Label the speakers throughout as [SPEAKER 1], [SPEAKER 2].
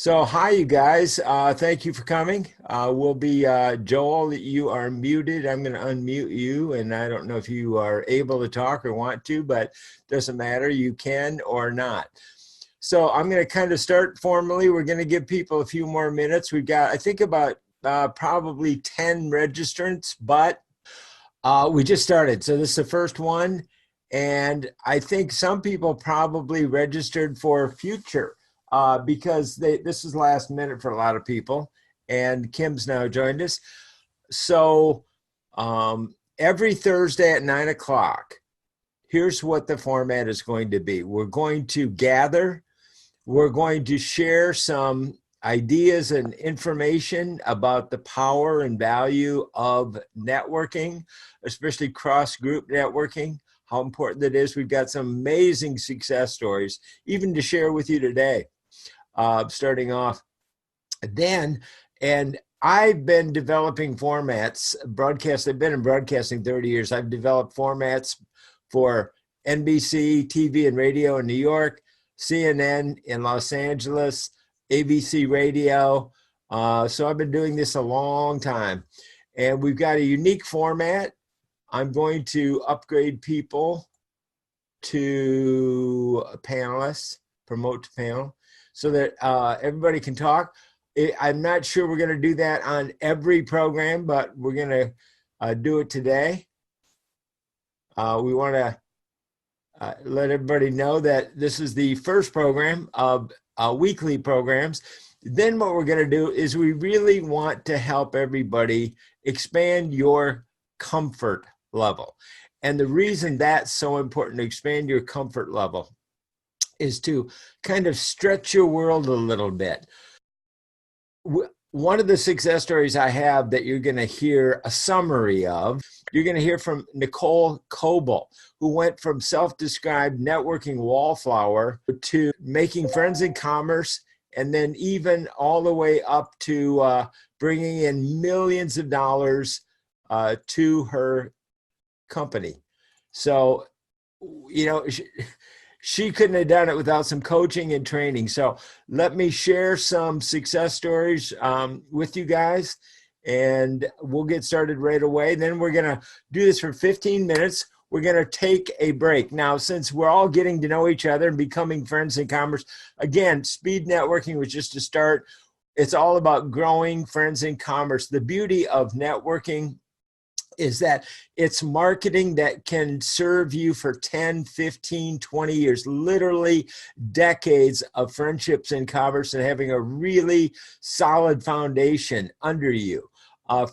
[SPEAKER 1] So, hi, you guys. Thank you for coming. We'll be Joel. You are muted. I'm going to unmute you, and I don't know if you are able to talk or want to, but doesn't matter. You can or not. So, I'm going to kind of start formally. We're going to give people a few more minutes. We've got, I think, about probably 10 registrants, but we just started. So, this is the first one, and I think some people probably registered for future. Because this is last minute for a lot of people, and Kim's now joined us. So every Thursday at 9 o'clock, here's what the format is going to be. We're going to gather. We're going to share some ideas and information about the power and value of networking, especially cross-group networking, how important that is. We've got some amazing success stories, even to share with you today. Starting off then, and I've been developing formats, I've been in broadcasting 30 years. I've developed formats for NBC, TV and radio in New York, CNN in Los Angeles, ABC radio. So I've been doing this a long time. And we've got a unique format. I'm going to upgrade people to panelists, promote to panel, so that everybody can talk. I'm not sure we're going to do that on every program, but we're going to do it today. We want to let everybody know that this is the first program of weekly programs. Then what we're going to do is we really want to help everybody expand your comfort level. And the reason that's so important to expand your comfort level is to kind of stretch your world a little bit. One of the success stories I have that you're going to hear a summary of, you're going to hear from Nicole Coble, who went from self-described networking wallflower to making friends in commerce, and then even all the way up to bringing in millions of dollars to her company. So, you know, she couldn't have done it without some coaching and training. So let me share some success stories with you guys, and we'll get started right away. Then we're going to do this for 15 minutes. We're going to take a break. Now, since we're all getting to know each other and becoming friends in commerce, again, speed networking was just a start. It's all about growing friends in commerce. The beauty of networking is that it's marketing that can serve you for 10, 15, 20 years, literally decades of friendships in commerce, and having a really solid foundation under you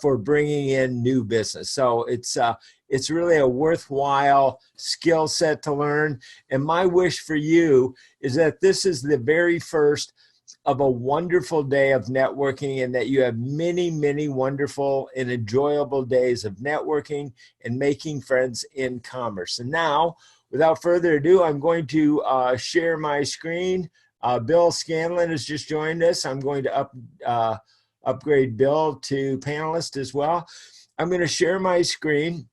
[SPEAKER 1] for bringing in new business. So it's really a worthwhile skill set to learn. And my wish for you is that this is the very first of a wonderful day of networking, and that you have many, many wonderful and enjoyable days of networking and making friends in commerce. And now, without further ado, I'm going to share my screen. Bill Scanlon has just joined us. I'm going to upgrade Bill to panelist as well. I'm going to share my screen,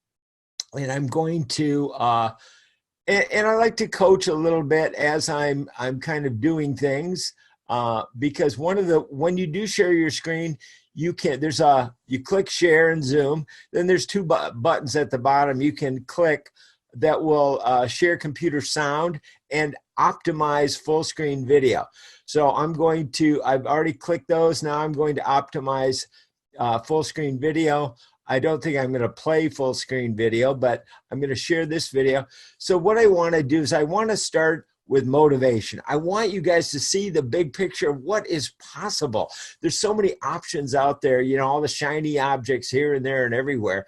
[SPEAKER 1] and I'm going to and I like to coach a little bit as I'm kind of doing things. Because when you do share your screen, you click share in Zoom, then there's two buttons at the bottom you can click that will share computer sound and optimize full screen video. So I've already clicked those. Now I'm going to optimize full screen video. I don't think I'm going to play full screen video, but I'm going to share this video. So what I want to do is I want to start with motivation. I want you guys to see the big picture of what is possible. There's so many options out there, you know, all the shiny objects here and there and everywhere.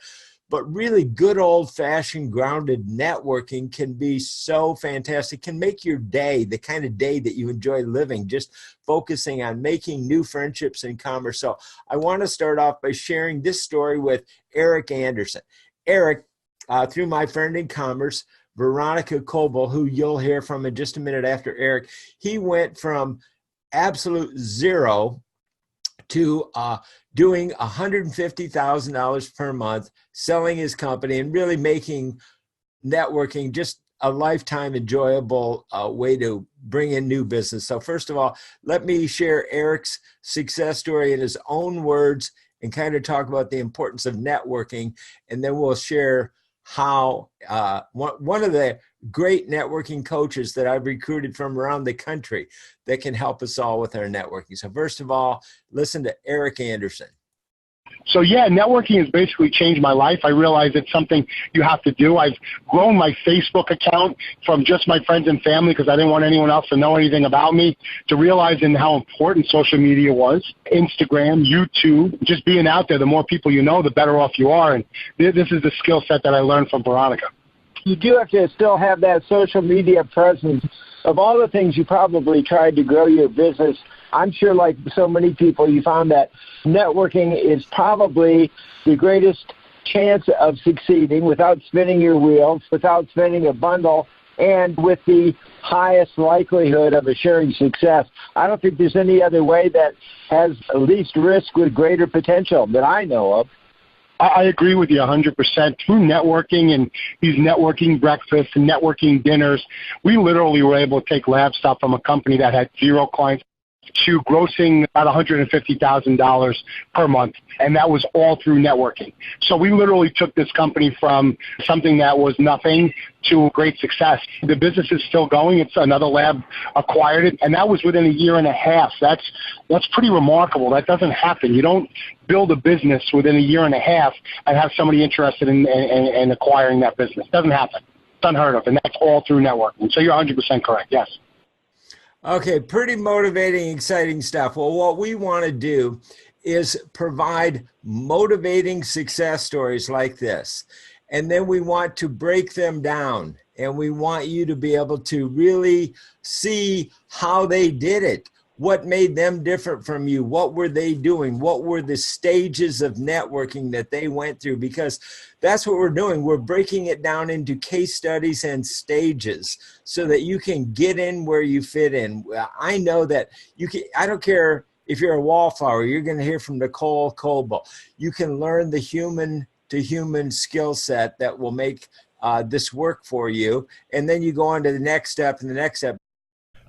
[SPEAKER 1] But really good old-fashioned grounded networking can be so fantastic, can make your day the kind of day that you enjoy living, just focusing on making new friendships in commerce. So I want to start off by sharing this story with Eric Anderson. Eric, through my friend in commerce, Veronica Coble, who you'll hear from in just a minute after Eric, he went from absolute zero to doing $150,000 per month, selling his company, and really making networking just a lifetime enjoyable way to bring in new business. So first of all, let me share Eric's success story in his own words and kind of talk about the importance of networking. And then we'll share how one of the great networking coaches that I've recruited from around the country that can help us all with our networking. So first of all, listen to Eric Anderson.
[SPEAKER 2] So yeah, networking has basically changed my life. I realize it's something you have to do. I've grown my Facebook account from just my friends and family because I didn't want anyone else to know anything about me, to realizing how important social media was. Instagram, YouTube, just being out there. The more people you know, the better off you are. And this is the skill set that I learned from Veronica.
[SPEAKER 3] You do have to still have that social media presence. Of all the things you probably tried to grow your business, I'm sure like so many people, you found that networking is probably the greatest chance of succeeding without spinning your wheels, without spinning a bundle, and with the highest likelihood of assuring success. I don't think there's any other way that has least risk with greater potential that I know of.
[SPEAKER 2] I agree with you 100%. Through networking and these networking breakfasts and networking dinners, we literally were able to take lab stuff from a company that had 0 clients to grossing about $150,000 per month, and that was all through networking. So we literally took this company from something that was nothing to great success. The business is still going. It's another lab acquired it, and that was within a year and a half. That's pretty remarkable. That doesn't happen. You don't build a business within a year and a half and have somebody interested in acquiring that business. It doesn't happen. It's unheard of, and that's all through networking. So you're 100% correct, yes.
[SPEAKER 1] Okay, pretty motivating, exciting stuff. Well, what we want to do is provide motivating success stories like this. And then we want to break them down. And we want you to be able to really see how they did it. What made them different from you? What were they doing? What were the stages of networking that they went through? Because that's what we're doing. We're breaking it down into case studies and stages so that you can get in where you fit in. I know that you can, I don't care if you're a wallflower, you're going to hear from Nicole Coble. You can learn the human to human skill set that will make this work for you. And then you go on to the next step and the next step.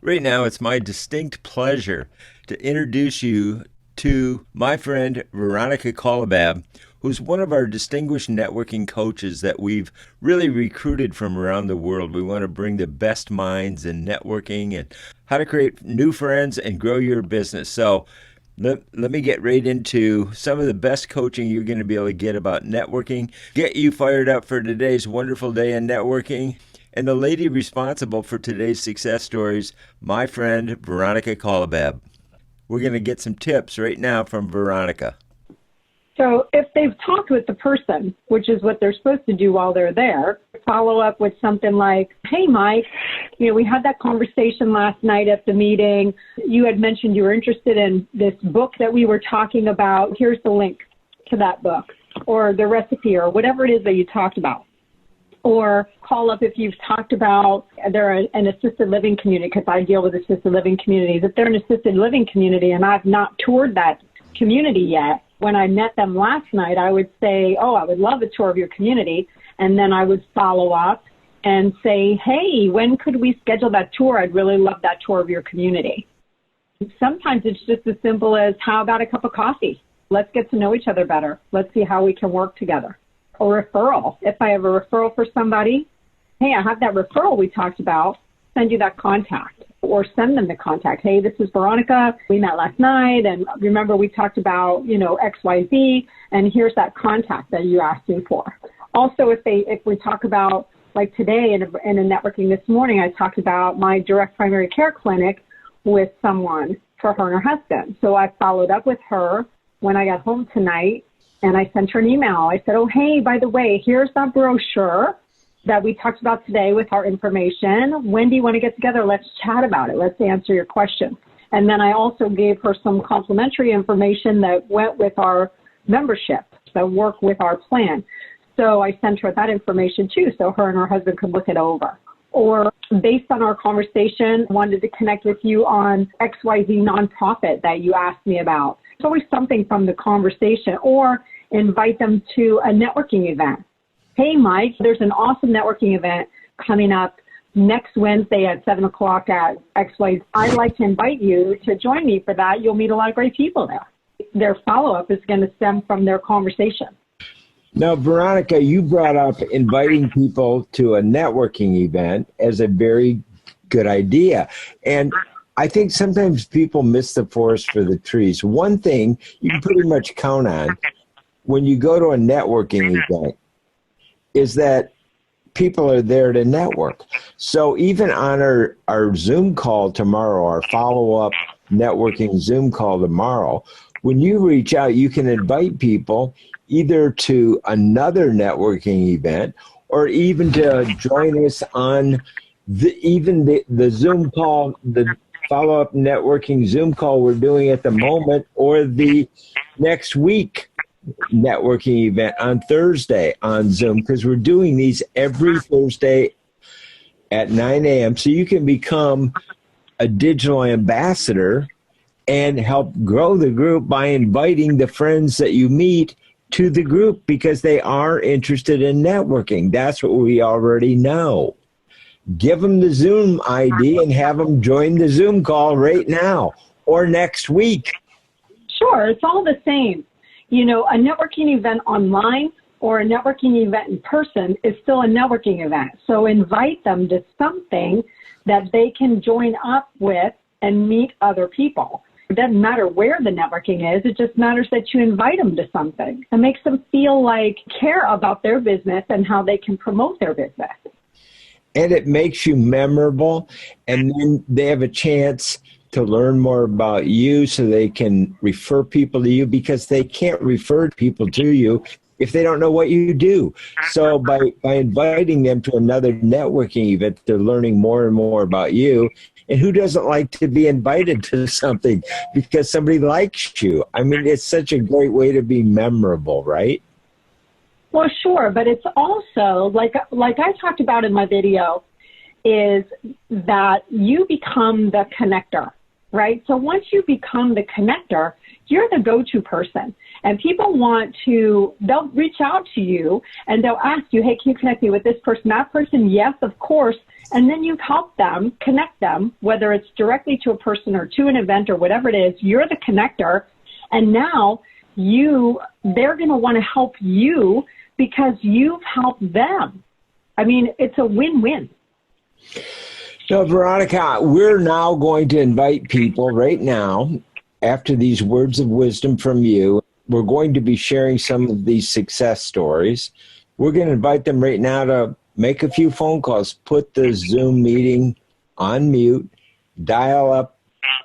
[SPEAKER 1] Right now, it's my distinct pleasure to introduce you to my friend Veronica Kolobab, who's one of our distinguished networking coaches that we've really recruited from around the world. We want to bring the best minds in networking and how to create new friends and grow your business. So let me get right into some of the best coaching you're going to be able to get about networking, get you fired up for today's wonderful day in networking. And the lady responsible for today's success stories, my friend Veronica Kolobab. We're going to get some tips right now from Veronica.
[SPEAKER 4] So if they've talked with the person, which is what they're supposed to do while they're there, follow up with something like, hey, Mike, we had that conversation last night at the meeting. You had mentioned you were interested in this book that we were talking about. Here's the link to that book or the recipe or whatever it is that you talked about. Or call up if you've talked about they're an assisted living community, because I deal with assisted living communities. If they're an assisted living community and I've not toured that community yet, when I met them last night, I would say, oh, I would love a tour of your community. And then I would follow up and say, hey, when could we schedule that tour? I'd really love that tour of your community. Sometimes it's just as simple as, how about a cup of coffee? Let's get to know each other better. Let's see how we can work together. A referral. If I have a referral for somebody, hey, I have that referral we talked about, send you that contact or send them the contact. Hey, this is Veronica. We met last night and remember we talked about, XYZ, and here's that contact that you asked me for. Also, if we talk about, like today in a networking this morning, I talked about my direct primary care clinic with someone for her and her husband. So I followed up with her when I got home tonight. And I sent her an email. I said, oh, hey, by the way, here's that brochure that we talked about today with our information. When do you want to get together? Let's chat about it. Let's answer your question. And then I also gave her some complimentary information that went with our membership, that work with our plan. So I sent her that information too, so her and her husband could look it over. Or based on our conversation, wanted to connect with you on XYZ nonprofit that you asked me about. It's always something from the conversation. Or invite them to a networking event. Hey, Mike, there's an awesome networking event coming up next Wednesday at 7 o'clock at XY. I'd like to invite you to join me for that. You'll meet a lot of great people there. Their follow-up is going to stem from their conversation.
[SPEAKER 1] Now, Veronica, you brought up inviting people to a networking event as a very good idea. And I think sometimes people miss the forest for the trees. One thing you can pretty much count on when you go to a networking event is that people are there to network. So even on our Zoom call tomorrow, our follow-up networking Zoom call tomorrow, when you reach out, you can invite people either to another networking event or even to join us on the Zoom call, the follow-up networking Zoom call we're doing at the moment, or the next week networking event on Thursday on Zoom, because we're doing these every Thursday at 9 a.m. So you can become a digital ambassador and help grow the group by inviting the friends that you meet to the group because they are interested in networking. That's what we already know. Give them the Zoom ID and have them join the Zoom call right now or next week.
[SPEAKER 4] Sure, it's all the same. You know, a networking event online or a networking event in person is still a networking event. So invite them to something that they can join up with and meet other people. It doesn't matter where the networking is. It just matters that you invite them to something. It makes them feel like care about their business and how they can promote their business.
[SPEAKER 1] And it makes you memorable, and then they have a chance to learn more about you so they can refer people to you, because they can't refer people to you if they don't know what you do. So by inviting them to another networking event, they're learning more and more about you. And who doesn't like to be invited to something because somebody likes you? I mean, it's such a great way to be memorable, right?
[SPEAKER 4] Well, sure, but it's also, like I talked about in my video, is that you become the connector, right? So once you become the connector, you're the go-to person. And people they'll reach out to you and they'll ask you, hey, can you connect me with this person, that person? Yes, of course. And then you help them, connect them, whether it's directly to a person or to an event or whatever it is. You're the connector. And now they're going to want to help you because you've helped them. I mean, it's a win-win.
[SPEAKER 1] So, Veronica, we're now going to invite people right now, after these words of wisdom from you. We're going to be sharing some of these success stories. We're going to invite them right now to make a few phone calls, put the Zoom meeting on mute, dial up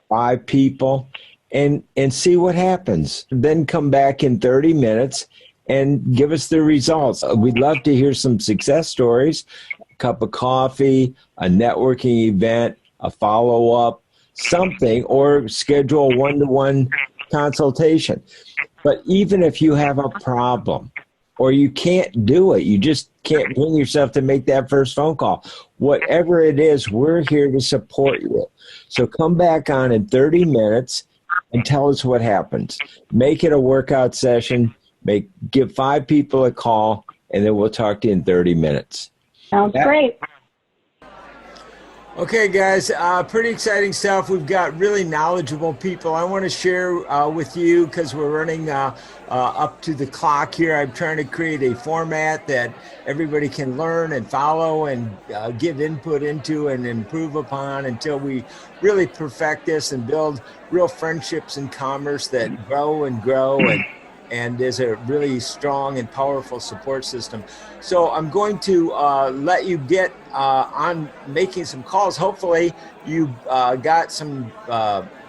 [SPEAKER 1] 5 people, and see what happens. Then come back in 30 minutes and give us the results. We'd love to hear some success stories, a cup of coffee, a networking event, a follow-up, something, or schedule a one-to-one consultation. But even if you have a problem or you can't do it, you just can't bring yourself to make that first phone call, whatever it is, we're here to support you. So come back on in 30 minutes and tell us what happens. Make it a workout session. Give 5 people a call, and then we'll talk to you in 30 minutes.
[SPEAKER 4] Sounds great.
[SPEAKER 1] Okay, guys, pretty exciting stuff. We've got really knowledgeable people. I want to share with you, because we're running up to the clock here. I'm trying to create a format that everybody can learn and follow and give input into and improve upon until we really perfect this and build real friendships and commerce that grow and there's a really strong and powerful support system. So I'm going to let you get on making some calls. Hopefully you got some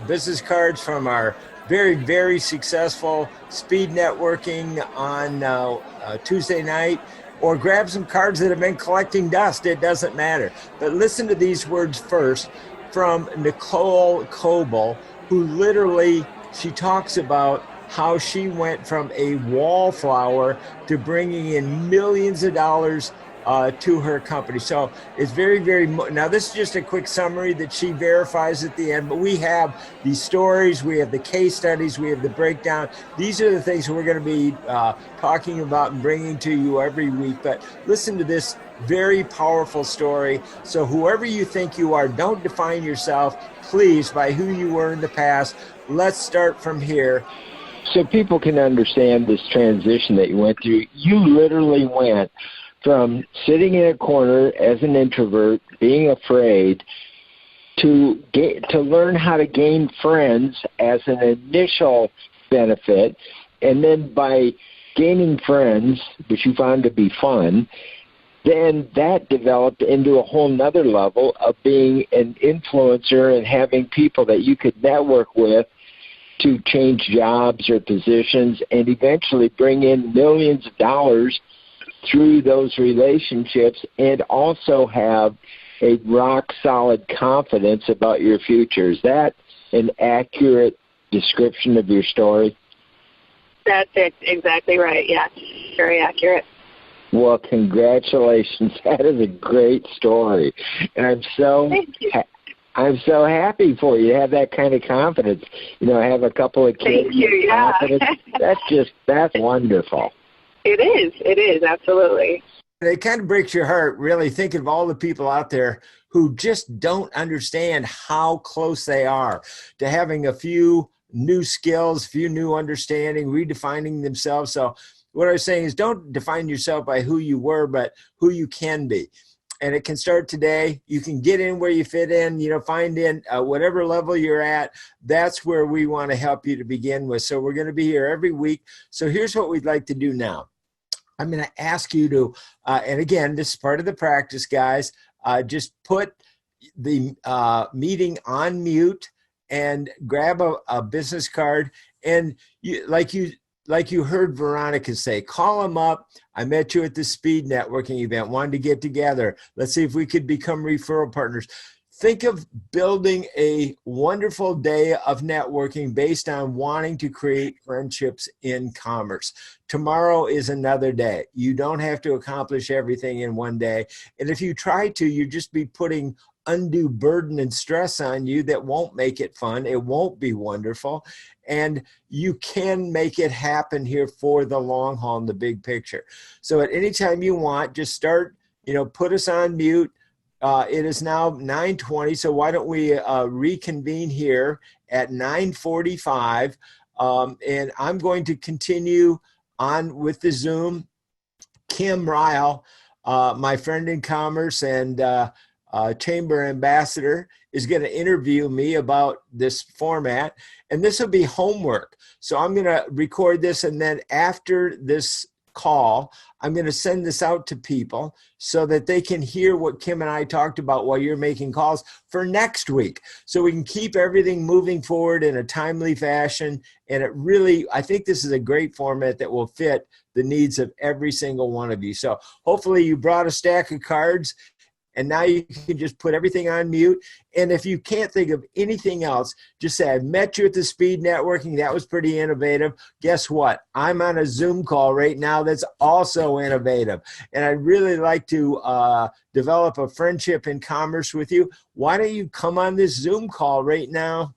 [SPEAKER 1] business cards from our very, very successful speed networking on Tuesday night, or grab some cards that have been collecting dust. It doesn't matter. But listen to these words first from Nicole Coble, who literally, she talks about how she went from a wallflower to bringing in millions of dollars to her company. So it's very, very, now this is just a quick summary that she verifies at the end, but we have these stories, we have the case studies, we have the breakdown. These are the things we're going to be talking about and bringing to you every week. But listen to this very powerful story. So whoever you think you are, don't define yourself, please, by who you were in the past. Let's start from here.
[SPEAKER 3] So people can understand this transition that you went through. You literally went from sitting in a corner as an introvert, being afraid, to learn how to gain friends as an initial benefit, and then by gaining friends, which you found to be fun, then that developed into a whole nother level of being an influencer and having people that you could network with to change jobs or positions and eventually bring in millions of dollars through those relationships, and also have a rock-solid confidence about your future. Is that an accurate description of your story?
[SPEAKER 5] That's it. Exactly right. Yeah, very accurate.
[SPEAKER 3] Well, congratulations. That is a great story. And I'm so happy for you to have that kind of confidence. You know, I have a couple of kids.
[SPEAKER 5] Thank you, yeah.
[SPEAKER 3] That's wonderful.
[SPEAKER 5] It is, absolutely.
[SPEAKER 1] It kind of breaks your heart, really, thinking of all the people out there who just don't understand how close they are to having a few new skills, few new understanding, redefining themselves. So what I was saying is, don't define yourself by who you were, but who you can be. And it can start today. You can get in where you fit in, find in whatever level you're at. That's where we want to help you to begin with. So we're going to be here every week. So here's what we'd like to do now. I'm going to ask you to, and again, this is part of the practice, guys, just put the meeting on mute and grab a business card. And like you heard Veronica say, call them up. I met you at the speed networking event, wanted to get together. Let's see if we could become referral partners. Think of building a wonderful day of networking based on wanting to create friendships in commerce. Tomorrow is another day. You don't have to accomplish everything in one day. And if you try to, you just be putting undue burden and stress on you that won't make it fun. It won't be wonderful. And you can make it happen here for the long haul in the big picture. So at any time you want, just start, put us on mute. It is now 9:20, so why don't we reconvene here at 9:45, and I'm going to continue on with the Zoom. Kim Ryle, my friend in commerce and chamber ambassador, is going to interview me about this format, and this will be homework. So I'm going to record this, and then after this call, I'm going to send this out to people so that they can hear what Kim and I talked about while you're making calls for next week. So we can keep everything moving forward in a timely fashion. And I think this is a great format that will fit the needs of every single one of you. So hopefully you brought a stack of cards, and now you can just put everything on mute. And if you can't think of anything else, just say, I met you at the speed networking. That was pretty innovative. Guess what? I'm on a Zoom call right now that's also innovative. And I'd really like to develop a friendship in commerce with you. Why don't you come on this Zoom call right now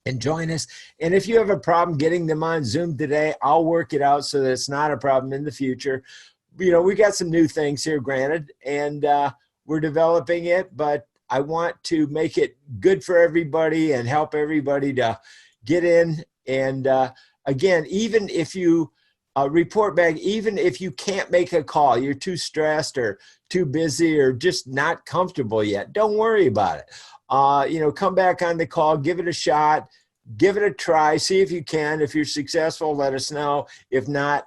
[SPEAKER 1] and join us? And if you have a problem getting them on Zoom today, I'll work it out so that it's not a problem in the future. We got some new things here, granted, and we're developing it, but I want to make it good for everybody and help everybody to get in. And again, even if you report back, even if you can't make a call, you're too stressed or too busy or just not comfortable yet, don't worry about it. Come back on the call, give it a shot, give it a try, see if you can. If you're successful, let us know. If not,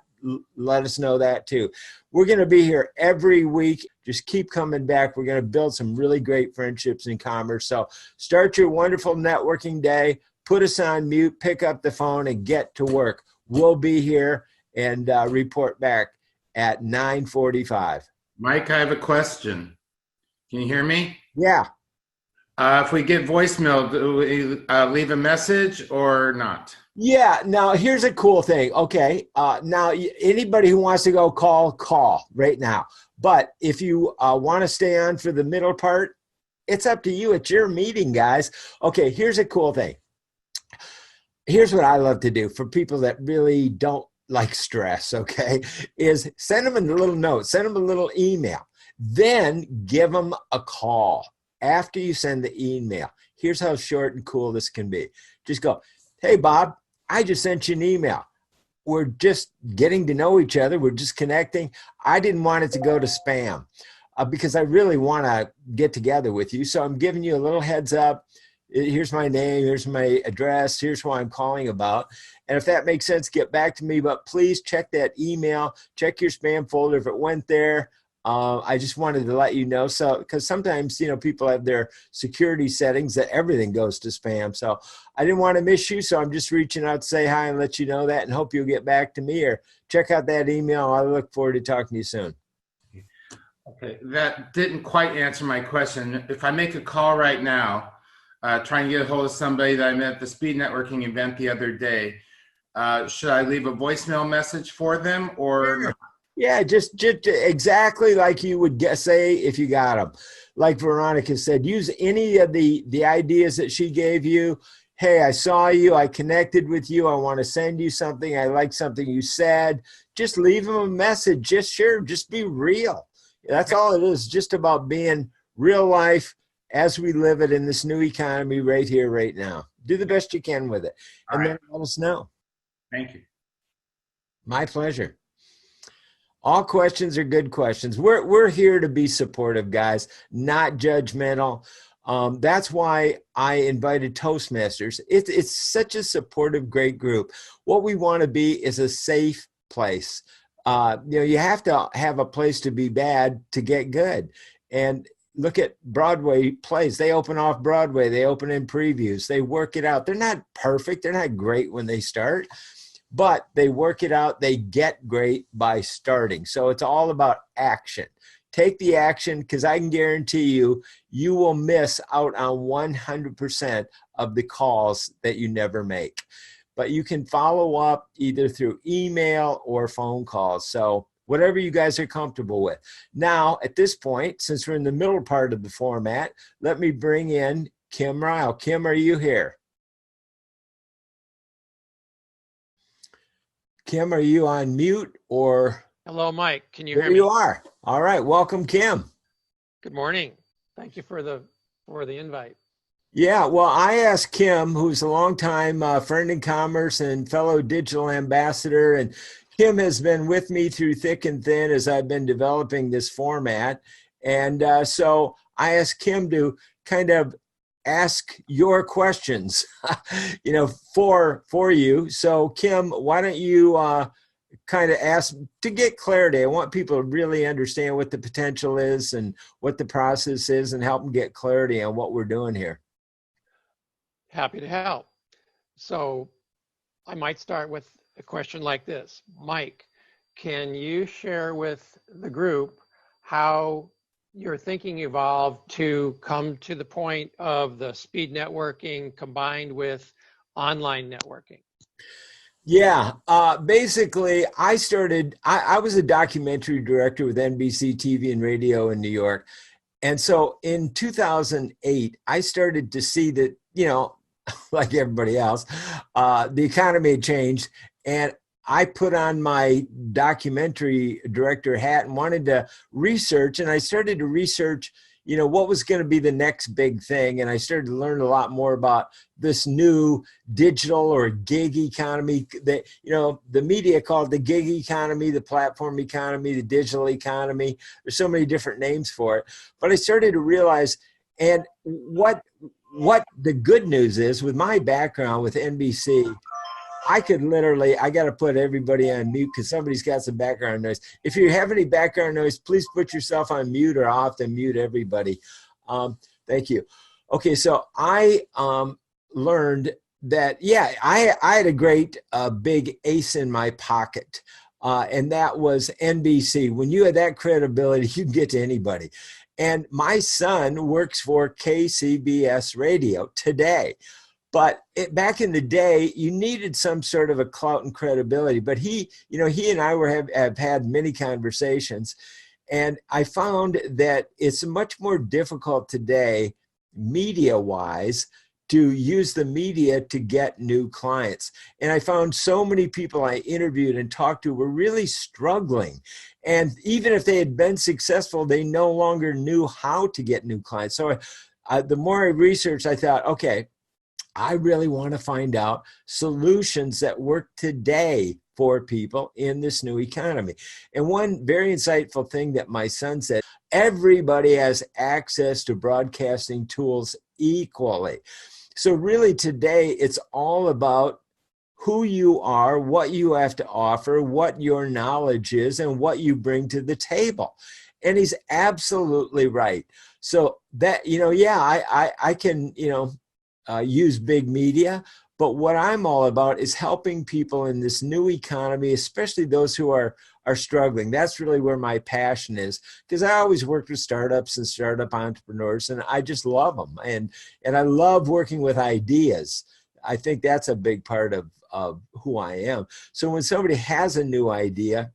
[SPEAKER 1] let us know that too. We're going to be here every week. Just keep coming back. We're going to build some really great friendships in commerce. So start your wonderful networking day. Put us on mute, pick up the phone, and get to work. We'll be here and report back at 9:45.
[SPEAKER 6] Mike, I have a question. Can you hear me?
[SPEAKER 1] Yeah.
[SPEAKER 6] If we get voicemail, do we leave a message or not?
[SPEAKER 1] Yeah. Now, here's a cool thing. Okay. Now, anybody who wants to go call right now. But if you want to stay on for the middle part, it's up to you. It's your meeting, guys. Okay, here's a cool thing. Here's what I love to do for people that really don't like stress, okay, is send them a little note, send them a little email, then give them a call after you send the email. Here's how short and cool this can be. Just go, hey, Bob, I just sent you an email. We're just getting to know each other. We're just connecting. I didn't want it to go to spam because I really want to get together with you. So I'm giving you a little heads up. Here's my name, here's my address, here's who I'm calling about. And if that makes sense, get back to me. But please check that email, check your spam folder if it went there. I just wanted to let you know. So, because sometimes, people have their security settings that everything goes to spam. So I didn't want to miss you. So I'm just reaching out to say hi and let you know that and hope you'll get back to me or check out that email. I look forward to talking to you soon.
[SPEAKER 6] Okay, that didn't quite answer my question. If I make a call right now, trying to get a hold of somebody that I met at the speed networking event the other day, should I leave a voicemail message for them or?
[SPEAKER 1] Yeah, just exactly like you would say if you got them. Like Veronica said, use any of the ideas that she gave you. Hey, I saw you. I connected with you. I want to send you something. I like something you said. Just leave them a message. Just be real. That's all it is. Just about being real life as we live it in this new economy right here, right now. Do the best you can with it. And then let us know.
[SPEAKER 6] Thank you.
[SPEAKER 1] My pleasure. All questions are good questions. We're here to be supportive, guys, not judgmental. That's why I invited Toastmasters. It's such a supportive, great group. What we want to be is a safe place. You have to have a place to be bad to get good. And look at Broadway plays. They open off Broadway. They open in previews. They work it out. They're not perfect. They're not great when they start, but they work it out. They get great by starting. So it's all about action. Take the action, because I can guarantee you, you will miss out on 100% of the calls that you never make. But you can follow up either through email or phone calls. So whatever you guys are comfortable with. Now, at this point, since we're in the middle part of the format, let me bring in Kim Ryle. Kim, are you here? Kim, are you on mute or?
[SPEAKER 7] Hello, Mike. Can you hear me?
[SPEAKER 1] There you are. All right. Welcome, Kim.
[SPEAKER 7] Good morning. Thank you for the invite.
[SPEAKER 1] Yeah, well, I asked Kim, who's a longtime friend in commerce and fellow digital ambassador, and Kim has been with me through thick and thin as I've been developing this format. And so I asked Kim to kind of ask your questions, for you. So Kim, why don't you kind of ask to get clarity? I want people to really understand what the potential is and what the process is and help them get clarity on what we're doing here.
[SPEAKER 7] Happy to help. So I might start with a question like this. Mike, can you share with the group how your thinking evolved to come to the point of the speed networking combined with online networking?
[SPEAKER 1] Yeah, basically I was a documentary director with NBC TV and radio in New York. And so in 2008, I started to see that, like everybody else, the economy had changed, and I put on my documentary director hat and wanted to research, and I started to research, what was going to be the next big thing. And I started to learn a lot more about this new digital or gig economy that, the media called the gig economy, the platform economy, the digital economy. There's so many different names for it. But I started to realize, and what the good news is, with my background with NBC, I got to put everybody on mute because somebody's got some background noise. If you have any background noise, please put yourself on mute, or I'll have to mute everybody. Thank you. Okay, so I learned that, I had a great big ace in my pocket, and that was NBC. When you had that credibility, you can get to anybody. And my son works for KCBS Radio today. But back in the day, you needed some sort of a clout and credibility. But he and I have had many conversations. And I found that it's much more difficult today, media-wise, to use the media to get new clients. And I found so many people I interviewed and talked to were really struggling. And even if they had been successful, they no longer knew how to get new clients. So the more I researched, I thought, okay, I really want to find out solutions that work today for people in this new economy. And one very insightful thing that my son said, everybody has access to broadcasting tools equally. So really today, it's all about who you are, what you have to offer, what your knowledge is, and what you bring to the table. And he's absolutely right. So that, I can, use big media, but what I'm all about is helping people in this new economy, especially those who are struggling. That's really where my passion is, because I always worked with startups and startup entrepreneurs, and I just love them. And I love working with ideas. I think that's a big part of who I am. So when somebody has a new idea,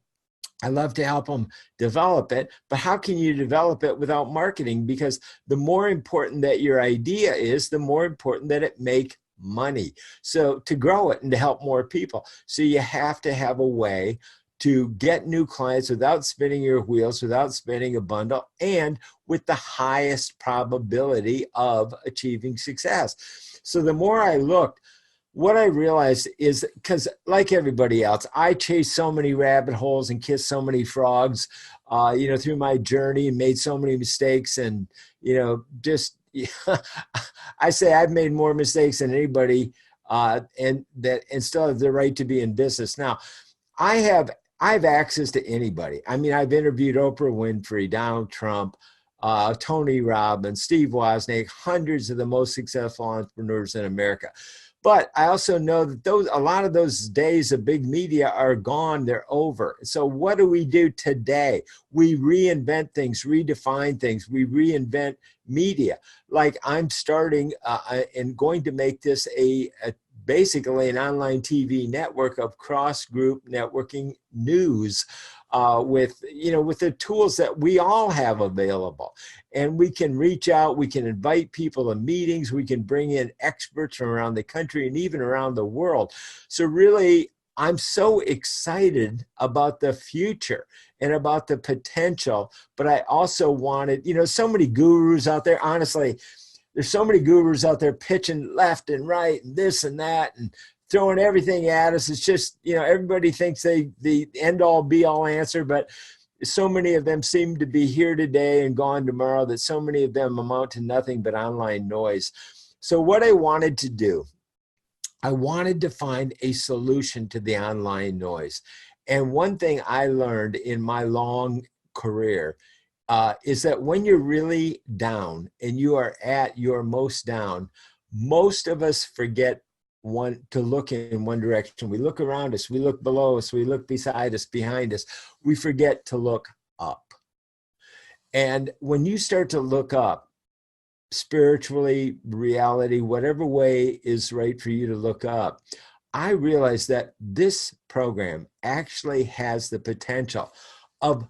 [SPEAKER 1] I love to help them develop it, but how can you develop it without marketing? Because the more important that your idea is, the more important that it make money. So to grow it and to help more people. So you have to have a way to get new clients without spinning your wheels, without spinning a bundle, and with the highest probability of achieving success. So the more I looked, what I realized is, because like everybody else, I chased so many rabbit holes and kissed so many frogs, through my journey, and made so many mistakes, and I say I've made more mistakes than anybody, and still have the right to be in business. Now, I have access to anybody. I mean, I've interviewed Oprah Winfrey, Donald Trump, Tony Robbins, Steve Wozniak, hundreds of the most successful entrepreneurs in America. But I also know that a lot of those days of big media are gone, they're over. So what do we do today? We reinvent things, redefine things, we reinvent media. Like I'm starting and going to make this basically an online TV network of cross-group networking news with the tools that we all have available. And we can reach out, we can invite people to meetings, we can bring in experts from around the country and even around the world. So really, I'm so excited about the future and about the potential, but I also wanted, so many gurus out there, honestly, there's so many gurus out there pitching left and right and this and that and throwing everything at us. It's just, everybody thinks the end all be all answer, but so many of them seem to be here today and gone tomorrow that so many of them amount to nothing but online noise. So what I wanted to do, I wanted to find a solution to the online noise. And one thing I learned in my long career is that when you're really down and you are at your most down, most of us forget to look in one direction. We look around us, we look below us, we look beside us, behind us. We forget to look up. And when you start to look up, spiritually, reality, whatever way is right for you to look up, I realized that this program actually has the potential of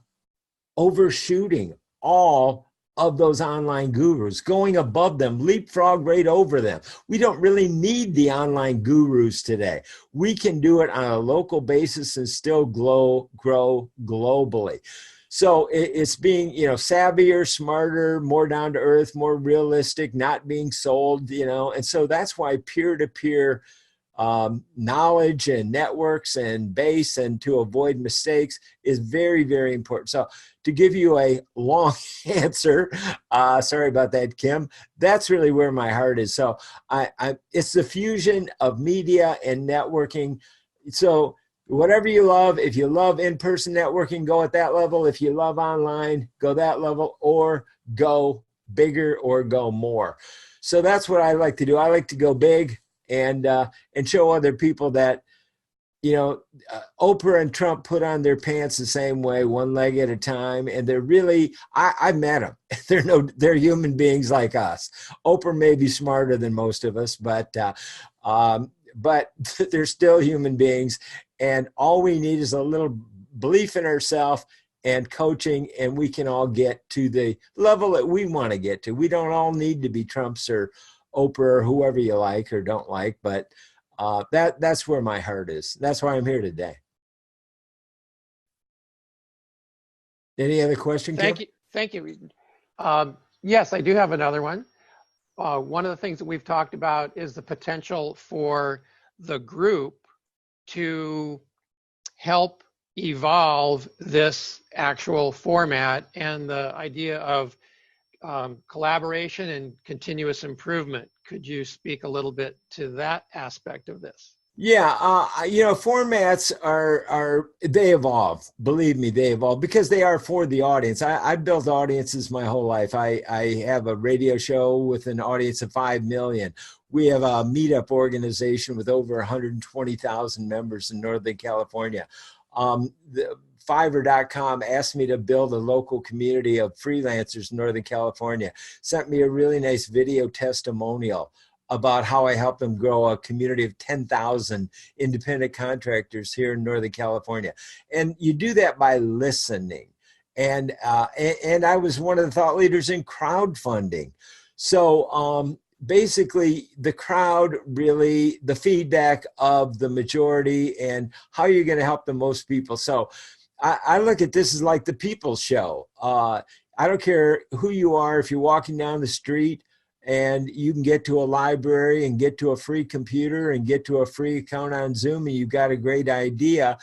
[SPEAKER 1] overshooting all of those online gurus, going above them, leapfrog right over them. We don't really need the online gurus today. We can do it on a local basis and still grow globally. So it's being, savvier, smarter, more down to earth, more realistic, not being sold, and so that's why peer-to-peer knowledge and networks and base and to avoid mistakes is very, very important. So to give you a long answer, sorry about that, Kim, that's really where my heart is. So it's the fusion of media and networking. So whatever you love, if you love in-person networking, go at that level. If you love online, go that level, or go bigger or go more. So that's what I like to do. I like to go big and show other people that, Oprah and Trump put on their pants the same way, one leg at a time. And they're really, I met them. They're human beings like us. Oprah may be smarter than most of us, but they're still human beings. And all we need is a little belief in ourselves and coaching, and we can all get to the level that we want to get to. We don't all need to be Trumps or Oprah or whoever you like or don't like, but that's where my heart is. That's why I'm here today. Any other question, Kim?
[SPEAKER 7] Thank you. Yes, I do have another one. One of the things that we've talked about is the potential for the group to help evolve this actual format and the idea of collaboration and continuous improvement. Could you speak a little bit to that aspect of this?
[SPEAKER 1] Yeah, formats they evolve. Believe me, they evolve because they are for the audience. I've built audiences my whole life. I have a radio show with an audience of 5 million. We have a meetup organization with over 120,000 members in Northern California. Fiverr.com asked me to build a local community of freelancers in Northern California, sent me a really nice video testimonial about how I helped them grow a community of 10,000 independent contractors here in Northern California. And you do that by listening. And I was one of the thought leaders in crowdfunding. So basically the crowd, really the feedback of the majority and how you're going to help the most people. So I look at this as like the people's show. I don't care who you are. If you're walking down the street and you can get to a library and get to a free computer and get to a free account on Zoom and you've got a great idea,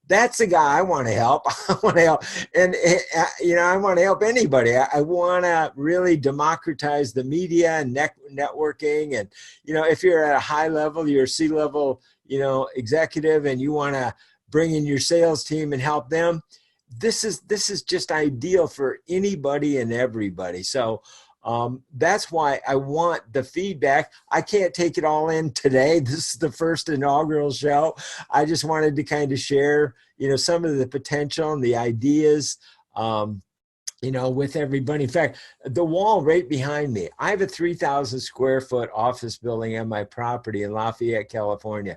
[SPEAKER 1] that's the guy I want to help. I want to help. And, I want to help anybody. I want to really democratize the media and networking. And, if you're at a high level, you're a C-level, executive, and you want to bring in your sales team and help them, this is just ideal for anybody and everybody. So that's why I want the feedback. I can't take it all in today. This is the first inaugural show. I just wanted to kind of share, some of the potential and the ideas, with everybody. In fact, the wall right behind me, I have a 3,000 square foot office building on my property in Lafayette, California.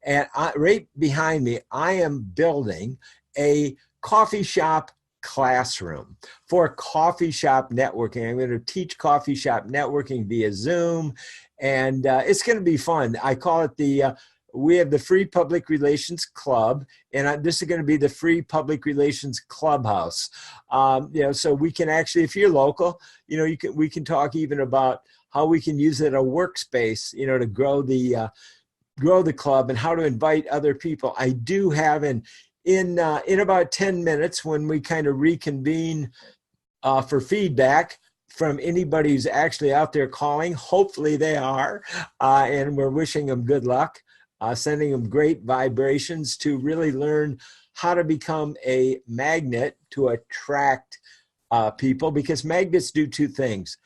[SPEAKER 1] And right behind me, I am building a coffee shop classroom for coffee shop networking. I'm going to teach coffee shop networking via Zoom, and it's going to be fun. I call it we have the Free Public Relations Club, and this is going to be the Free Public Relations Clubhouse. So we can actually, if you're local, we can talk even about how we can use it a workspace, to grow the club and how to invite other people. I do have in about 10 minutes when we kind of reconvene for feedback from anybody who's actually out there calling. Hopefully they are, and we're wishing them good luck, sending them great vibrations to really learn how to become a magnet to attract people, because magnets do two things.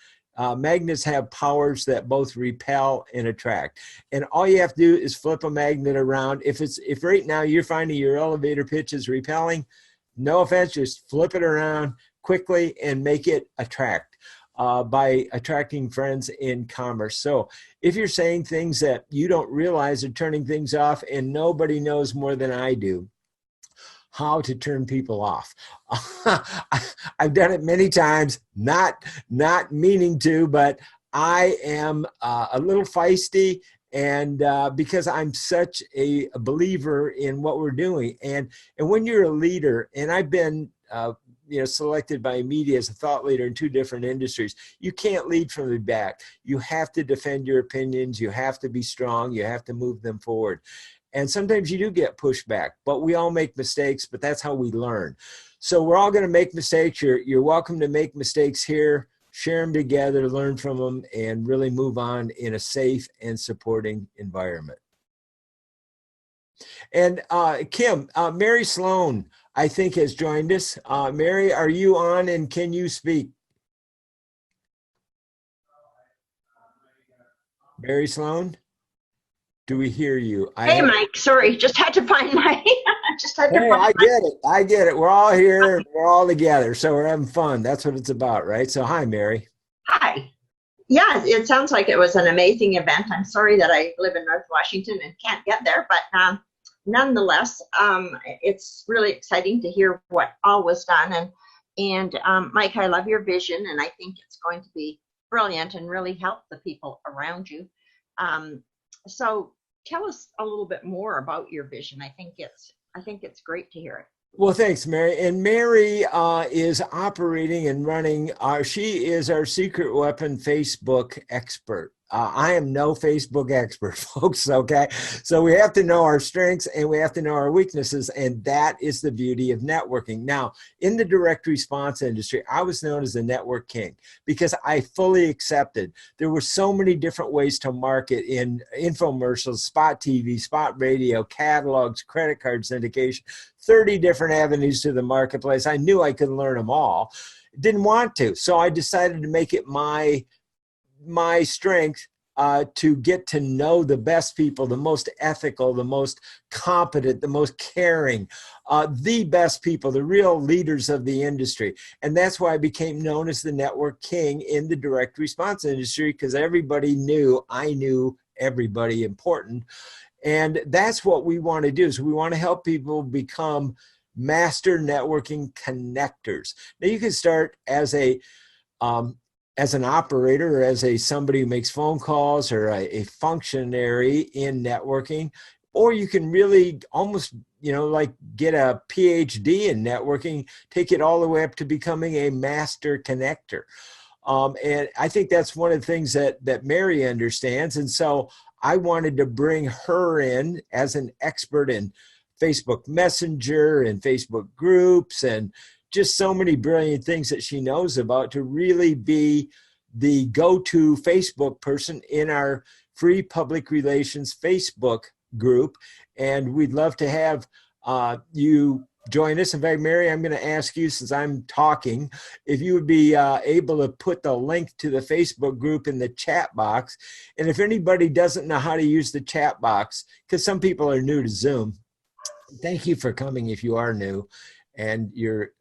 [SPEAKER 1] Magnets have powers that both repel and attract. And all you have to do is flip a magnet around. If right now you're finding your elevator pitch is repelling, no offense, just flip it around quickly and make it attract by attracting friends in commerce. So if you're saying things that you don't realize are turning things off, and nobody knows more than I do how to turn people off. I've done it many times, not meaning to, but I am a little feisty, and because I'm such a believer in what we're doing. And when you're a leader, and I've been selected by media as a thought leader in 2 different industries, you can't lead from the back. You have to defend your opinions. You have to be strong. You have to move them forward. And sometimes you do get pushback, but we all make mistakes, but that's how we learn. So we're all going to make mistakes. You're welcome to make mistakes here, share them together, learn from them, and really move on in a safe and supporting environment. And Kim, Mary Sloan, I think, has joined us. Mary, are you on and can you speak? Mary Sloan? Do we hear you?
[SPEAKER 8] Hey, Mike. Sorry, just had to find my.
[SPEAKER 1] I get it. We're all here. We're all together, so we're having fun. That's what it's about, right? So, hi, Mary.
[SPEAKER 8] Hi. Yeah, it sounds like it was an amazing event. I'm sorry that I live in North Washington and can't get there, but nonetheless, it's really exciting to hear what all was done. And Mike, I love your vision, and I think it's going to be brilliant and really help the people around you. So tell us a little bit more about your vision. I think it's great to hear it.
[SPEAKER 1] Well, thanks, Mary. And Mary is operating and running. She is our secret weapon Facebook expert. I am no Facebook expert, folks, okay? So we have to know our strengths and we have to know our weaknesses, and that is the beauty of networking. Now, in the direct response industry, I was known as the network king because I fully accepted there were so many different ways to market in infomercials, spot TV, spot radio, catalogs, credit card syndication, 30 different avenues to the marketplace. I knew I could learn them all. Didn't want to, so I decided to make it my strength to get to know the best people, the most ethical, the most competent, the most caring, the best people, the real leaders of the industry. And that's why I became known as the network king in the direct response industry, because everybody knew I knew everybody important. And that's what we want to do, is we want to help people become master networking connectors. Now, you can start as an operator or as somebody who makes phone calls or a functionary in networking, or you can really almost, like get a PhD in networking, take it all the way up to becoming a master connector. And I think that's one of the things that Mary understands. And so I wanted to bring her in as an expert in Facebook Messenger and Facebook groups and just so many brilliant things that she knows about to really be the go-to Facebook person in our free public relations Facebook group. And we'd love to have you join us. In fact, Mary, I'm going to ask you, since I'm talking, if you would be able to put the link to the Facebook group in the chat box. And if anybody doesn't know how to use the chat box, because some people are new to Zoom, thank you for coming if you are new and you're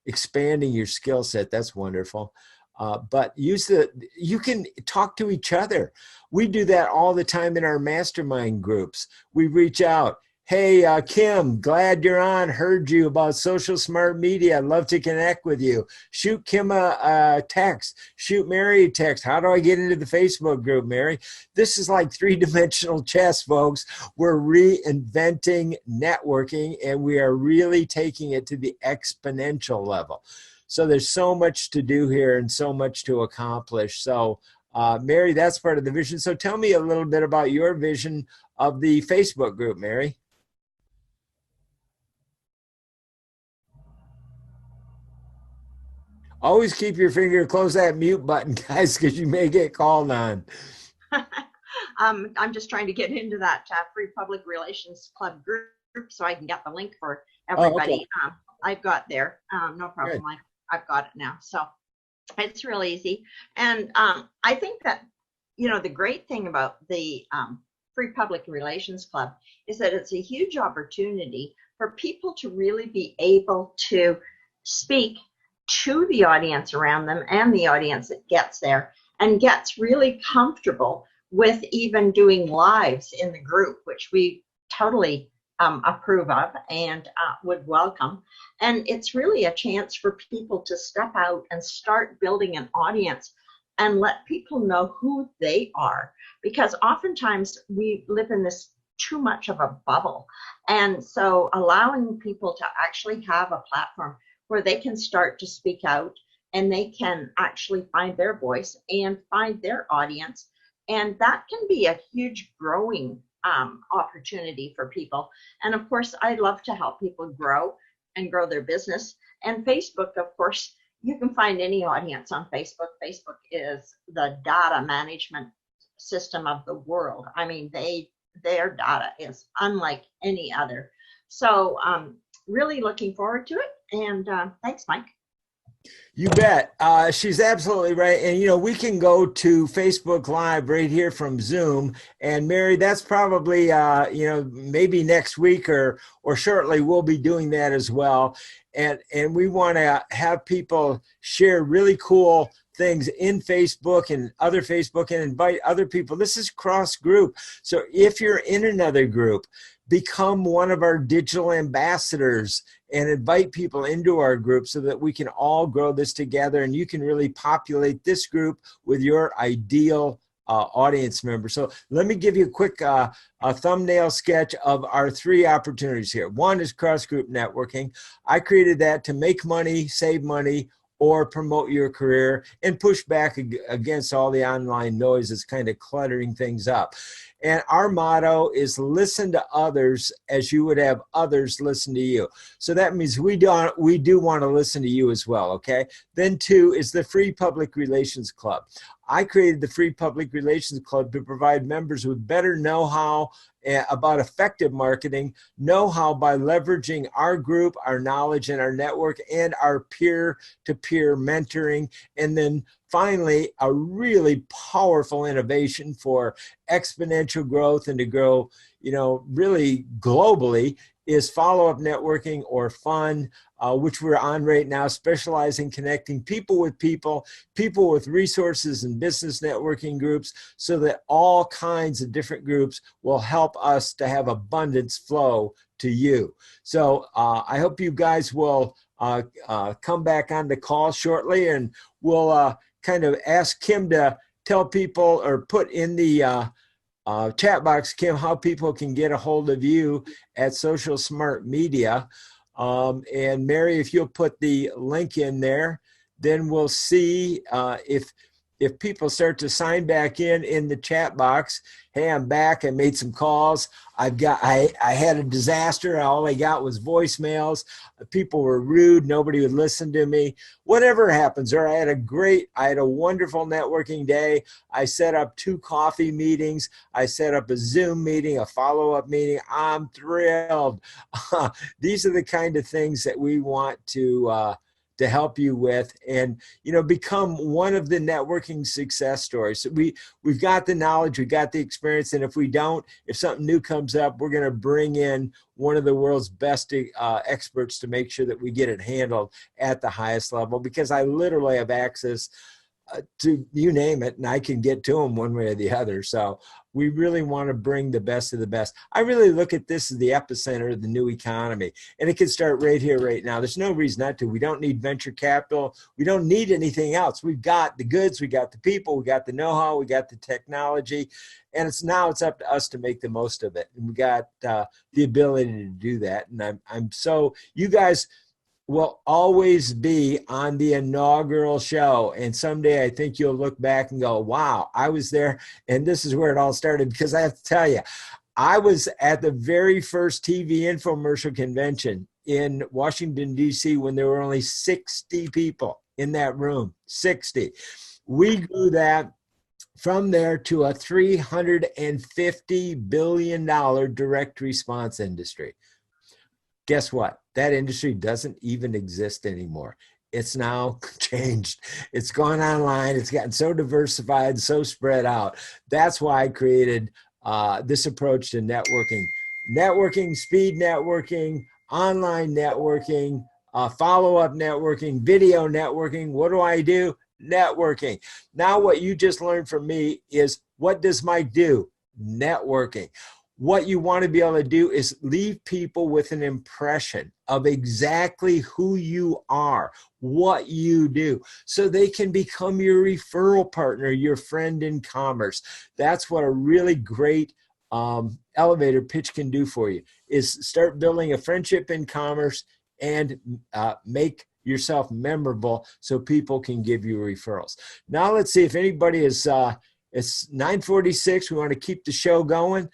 [SPEAKER 1] expanding your skill set. That's wonderful. But you can talk to each other. We do that all the time in our mastermind groups. We reach out. Hey, Kim, glad you're on. Heard you about social smart media. I'd love to connect with you. Shoot Kim a text. Shoot Mary a text. How do I get into the Facebook group, Mary? This is like three-dimensional chess, folks. We're reinventing networking, and we are really taking it to the exponential level. So there's so much to do here and so much to accomplish. So, Mary, that's part of the vision. So tell me a little bit about your vision of the Facebook group, Mary. Always keep your finger close that mute button, guys, because you may get called on.
[SPEAKER 8] I'm just trying to get into that Free Public Relations Club group so I can get the link for everybody. Oh, okay. I've got there. No problem. I've got it now. So it's real easy. And I think that, the great thing about the Free Public Relations Club is that it's a huge opportunity for people to really be able to speak to the audience around them and the audience that gets there and gets really comfortable with even doing lives in the group, which we totally approve of and would welcome. And it's really a chance for people to step out and start building an audience and let people know who they are, because oftentimes we live in this too much of a bubble. And so allowing people to actually have a platform where they can start to speak out and they can actually find their voice and find their audience. And that can be a huge growing opportunity for people. And of course, I love to help people grow and grow their business. And Facebook, of course, you can find any audience on Facebook. Facebook is the data management system of the world. I mean, their data is unlike any other. So really looking forward to it. And thanks, Mike.
[SPEAKER 1] You bet. She's absolutely right. And, we can go to Facebook Live right here from Zoom. And Mary, that's probably, maybe next week or shortly we'll be doing that as well. And we want to have people share really cool things in Facebook and other Facebook and invite other people. This is cross group. So if you're in another group, become one of our digital ambassadors and invite people into our group so that we can all grow this together, and you can really populate this group with your ideal audience member. So let me give you a quick a thumbnail sketch of our 3 opportunities here. One is cross-group networking. I created that to make money, save money, or promote your career and push back against all the online noise that's kind of cluttering things up. And our motto is listen to others as you would have others listen to you. So that means we do want to listen to you as well, okay? Then 2 is the Free Public Relations Club. I created the Free Public Relations Club to provide members with better know-how about effective marketing, know-how by leveraging our group, our knowledge, and our network, and our peer-to-peer mentoring. And then finally, a really powerful innovation for exponential growth and to grow, really globally is follow-up networking, or FUN, which we're on right now, specializing connecting people with resources and business networking groups, so that all kinds of different groups will help us to have abundance flow to you. So I hope you guys will come back on the call shortly, and we'll kind of ask Kim to tell people or put in the chat box, Kim, how people can get a hold of you at Social Smart Media. And Mary, if you'll put the link in there, then we'll see if people start to sign back in the chat box. Hey, I'm back. I made some calls. I had a disaster. All I got was voicemails. People were rude. Nobody would listen to me. Whatever happens, or I had a wonderful networking day. I set up 2 coffee meetings. I set up a Zoom meeting, a follow-up meeting. I'm thrilled. These are the kind of things that we want to help you with, and become one of the networking success stories. So we've got the knowledge, we've got the experience, and if something new comes up, we're going to bring in one of the world's best experts to make sure that we get it handled at the highest level, because I literally have access to you name it, and I can get to them one way or the other. So we really want to bring the best of the best. I really look at this as the epicenter of the new economy, and it can start right here, right now. There's no reason not to. We don't need venture capital. We don't need anything else. We've got the goods, we got the people, we got the know-how, we got the technology, and it's up to us to make the most of it. And we got the ability to do that. And I'm so, you guys will always be on the inaugural show. And someday I think you'll look back and go, wow, I was there. And this is where it all started, because I have to tell you, I was at the very first TV infomercial convention in Washington, D.C. when there were only 60 people in that room, 60. We grew that from there to a $350 billion direct response industry. Guess what? That industry doesn't even exist anymore. It's now changed. It's gone online. It's gotten so diversified, so spread out. That's why I created this approach to networking. Networking, speed networking, online networking, follow-up networking, video networking. What do? Networking. Now what you just learned from me is, what does Mike do? Networking. What you want to be able to do is leave people with an impression of exactly who you are, what you do, so they can become your referral partner, your friend in commerce. That's what a really great elevator pitch can do for you, is start building a friendship in commerce and make yourself memorable so people can give you referrals. Now let's see if anybody is, it's 9:46. We want to keep the show going.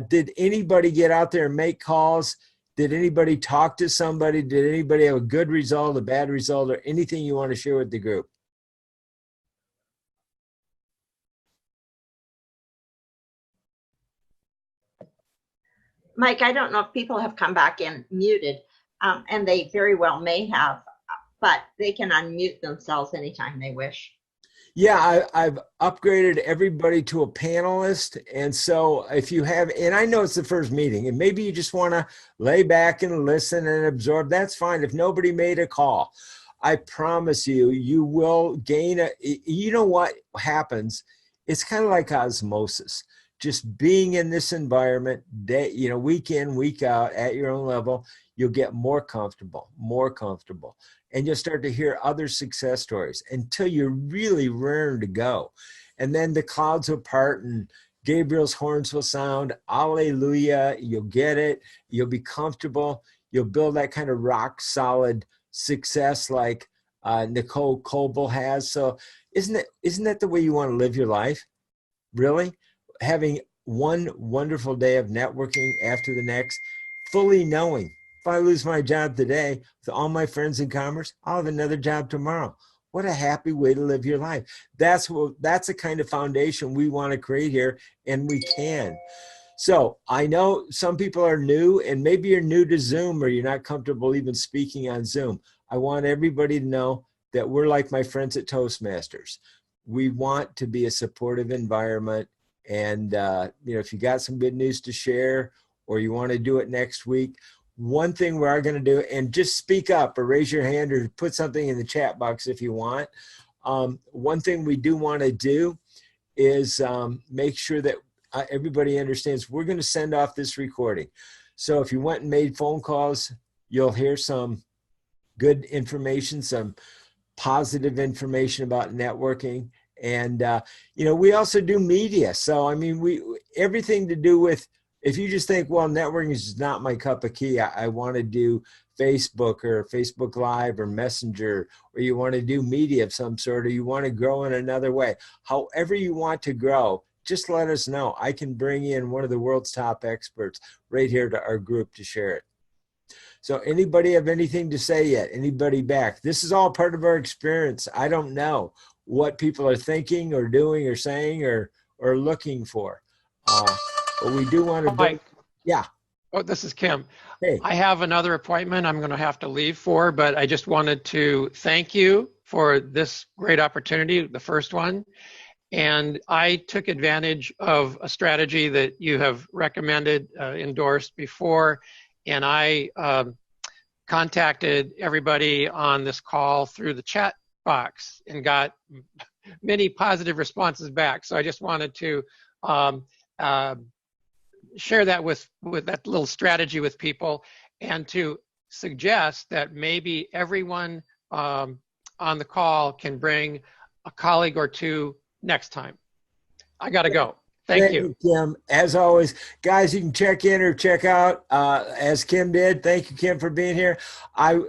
[SPEAKER 1] Did anybody get out there and make calls? Did anybody talk to somebody? Did anybody have a good result, a bad result, or anything you want to share with the group?
[SPEAKER 8] Mike, I don't know if people have come back in muted, and they very well may have, but they can unmute themselves anytime they wish.
[SPEAKER 1] Yeah, I've upgraded everybody to a panelist. And so if you have, and I know it's the first meeting, and maybe you just want to lay back and listen and absorb, that's fine. If nobody made a call, I promise you, you will gain you know what happens? It's kind of like osmosis. just being in this environment, day, week in, week out at your own level, you'll get more comfortable. And you'll start to hear other success stories until you're really raring to go. And then the clouds will part and Gabriel's horns will sound. Alleluia. You'll get it. You'll be comfortable. You'll build that kind of rock solid success like Nicole Coble has. So isn't that the way you want to live your life? Really? Having one wonderful day of networking after the next, fully knowing if I lose my job today with all my friends in commerce, I'll have another job tomorrow. What a happy way to live your life. That's the kind of foundation we want to create here, and we can. So I know some people are new, and maybe you're new to Zoom or you're not comfortable even speaking on Zoom. I want everybody to know that we're like my friends at Toastmasters. We want to be a supportive environment. And if you got some good news to share or you want to do it next week, one thing we are going to do, and just speak up or raise your hand or put something in the chat box if you want. One thing we do want to do is make sure that everybody understands we're going to send off this recording. So if you went and made phone calls, you'll hear some good information, some positive information about networking. And, we also do media. So, I mean, everything to do with, if you just think, well, networking is not my cup of tea, I want to do Facebook or Facebook Live or Messenger, or you want to do media of some sort, or you want to grow in another way. However you want to grow, just let us know. I can bring in one of the world's top experts right here to our group to share it. So anybody have anything to say yet? Anybody back? This is all part of our experience. I don't know what people are thinking or doing or saying or looking for. But we do want to
[SPEAKER 7] Mike.
[SPEAKER 1] Yeah.
[SPEAKER 7] Oh, this is Kim.
[SPEAKER 1] Hey.
[SPEAKER 7] I have another appointment I'm going to have to leave for, but I just wanted to thank you for this great opportunity, the first one. And I took advantage of a strategy that you have recommended, endorsed before, and I contacted everybody on this call through the chat box and got many positive responses back. So I just wanted to share that with that little strategy with people, and to suggest that maybe everyone on the call can bring a colleague or two next time. I got to go. Thank you,
[SPEAKER 1] Kim. As always, guys, you can check in or check out as Kim did. Thank you, Kim, for being here.